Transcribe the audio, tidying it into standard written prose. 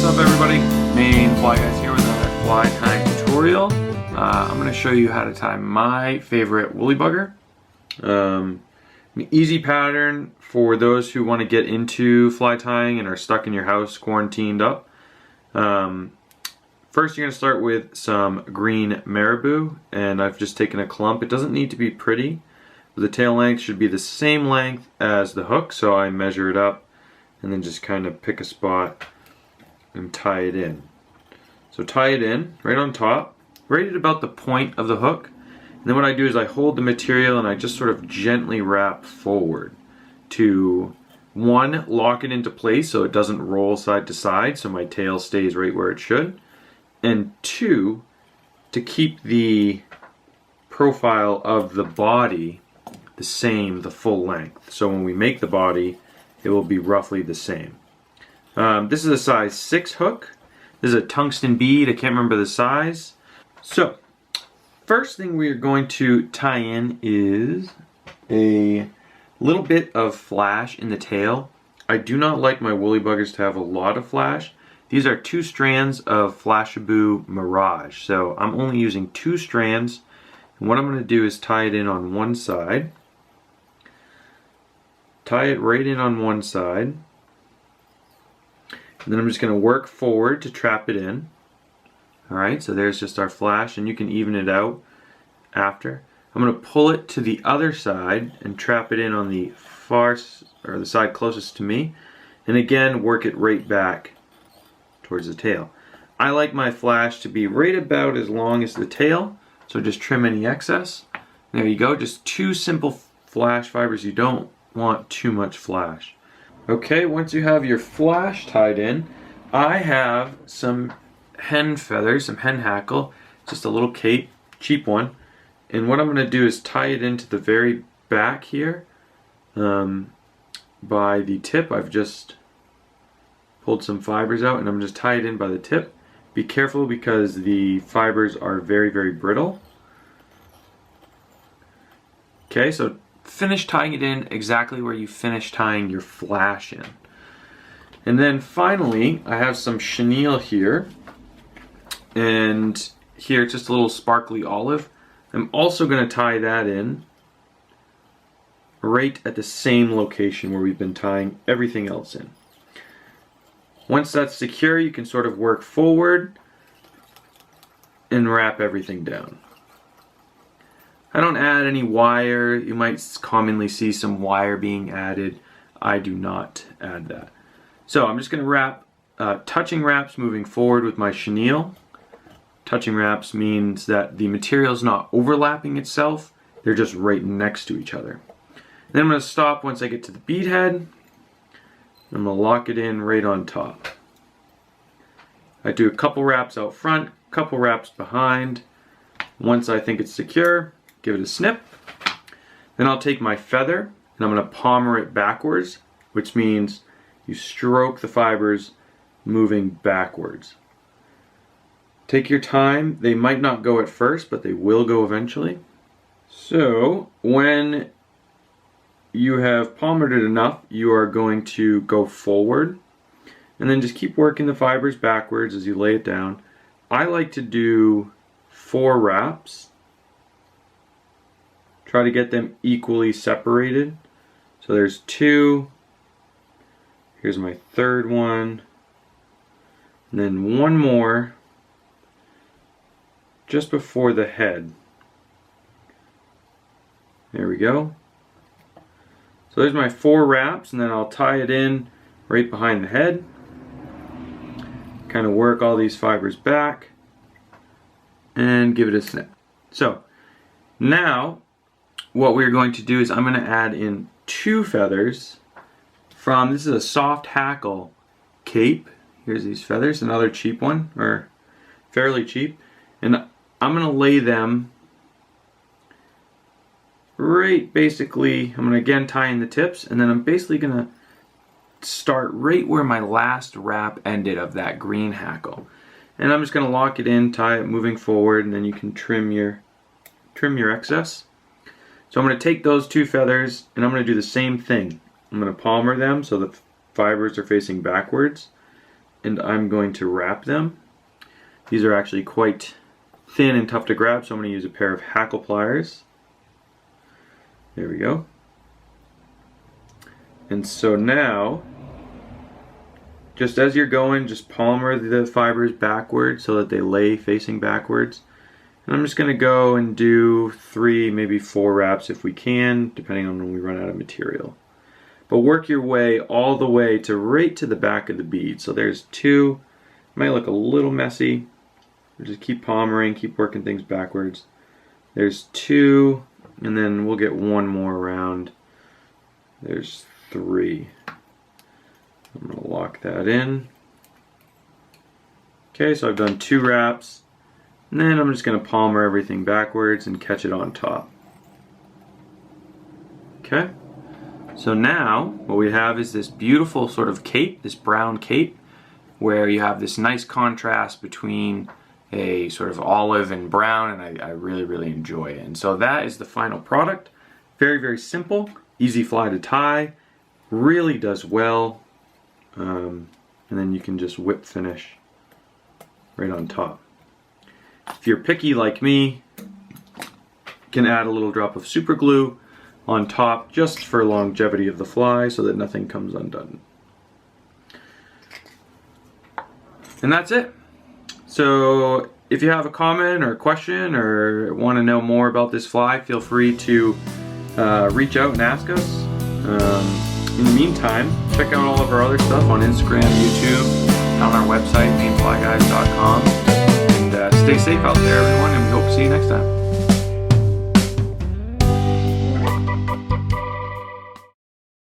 What's up everybody? Maine Fly Guys here with another fly tying tutorial. I'm going to show you how to tie my favorite woolly bugger. An easy pattern for those who want to get into fly tying and are stuck in your house quarantined up. First you're going to start with some green marabou, and I've just taken a clump. It doesn't need to be pretty. The tail length should be the same length as the hook, so I measure it up and then just kind of pick a spot and tie it in. So tie it in right on top, right at about the point of the hook. And then what I do is I hold the material and I just sort of gently wrap forward to, one, lock it into place so it doesn't roll side to side so my tail stays right where it should, and two, to keep the profile of the body the same, the full length. So when we make the body, it will be roughly the same. This is a size 6 hook. This is a tungsten bead. I can't remember the size. So, first thing we are going to tie in is a little bit of flash in the tail. I do not like my woolly buggers to have a lot of flash. These are 2 strands of Flashabou Mirage. So I'm only using 2 strands. And what I'm going to do is tie it in on one side. Tie it right in on one side. And then I'm just going to work forward to trap it in. Alright, so there's just our flash, and you can even it out after. I'm going to pull it to the other side and trap it in on the far, or the side closest to me. And again, work it right back towards the tail. I like my flash to be right about as long as the tail, so just trim any excess. There you go, just 2 simple flash fibers. You don't want too much flash. Okay, once you have your flash tied in, I have some hen feathers, some hen hackle, just a little cape, cheap one. And what I'm going to do is tie it into the very back here by the tip. I've just pulled some fibers out and I'm just tie it in by the tip. Be careful because the fibers are very, very brittle. Okay, so finish tying it in exactly where you finish tying your flash in. And then finally, I have some chenille here, and here it's just a little sparkly olive. I'm also going to tie that in right at the same location where we've been tying everything else in. Once that's secure, you can sort of work forward and wrap everything down. I don't add any wire. You might commonly see some wire being added. I do not add that. So I'm just going to wrap touching wraps moving forward with my chenille. Touching wraps means that the material is not overlapping itself. They're just right next to each other. Then I'm going to stop once I get to the bead head. I'm going to lock it in right on top. I do a couple wraps out front, couple wraps behind. Once I think it's secure, give it a snip. Then I'll take my feather and I'm going to palmer it backwards, which means you stroke the fibers moving backwards. Take your time. They might not go at first, but they will go eventually. So when you have palmered it enough, you are going to go forward and then just keep working the fibers backwards as you lay it down. I like to do 4 wraps. Try to get them equally separated. So there's 2. Here's my 3rd one. And then 1 more just before the head. There we go. So there's my 4 wraps, and then I'll tie it in right behind the head. Kind of work all these fibers back and give it a snip. So now what we're going to do is I'm going to add in 2 feathers from, this is a soft hackle cape. Here's these feathers, another cheap one, or fairly cheap. And I'm going to lay them right, basically, I'm going to again tie in the tips, and then I'm basically going to start right where my last wrap ended of that green hackle. And I'm just going to lock it in, tie it moving forward, and then you can trim your excess. So I'm going to take those 2 feathers and I'm going to do the same thing. I'm going to palmer them so the fibers are facing backwards. and I'm going to wrap them. These are actually quite thin and tough to grab, so I'm going to use a pair of Hackle pliers. There we go. And so now, just as you're going, just palmer the fibers backwards so that they lay facing backwards. And I'm just going to go and do 3, maybe 4 wraps if we can, depending on when we run out of material. But work your way all the way to right to the back of the bead. So there's 2. Might look a little messy. Just keep palmering, keep working things backwards. There's 2, and then we'll get 1 more round. There's 3. I'm going to lock that in. Okay, so I've done 2 wraps. And then I'm just going to palmer everything backwards and catch it on top. Okay, so now what we have is this beautiful sort of cape, this brown cape, where you have this nice contrast between a sort of olive and brown, and I really, really enjoy it. And so that is the final product. Very, very simple, easy fly to tie, really does well, and then you can just whip finish right on top. If you're picky like me, you can add a little drop of super glue on top just for longevity of the fly so that nothing comes undone. And that's it. So if you have a comment or a question or want to know more about this fly, feel free to reach out and ask us. In the meantime, check out all of our other stuff on Instagram, YouTube, on our website, maineflyguys.com. Stay safe out there, everyone, and we hope to see you next time.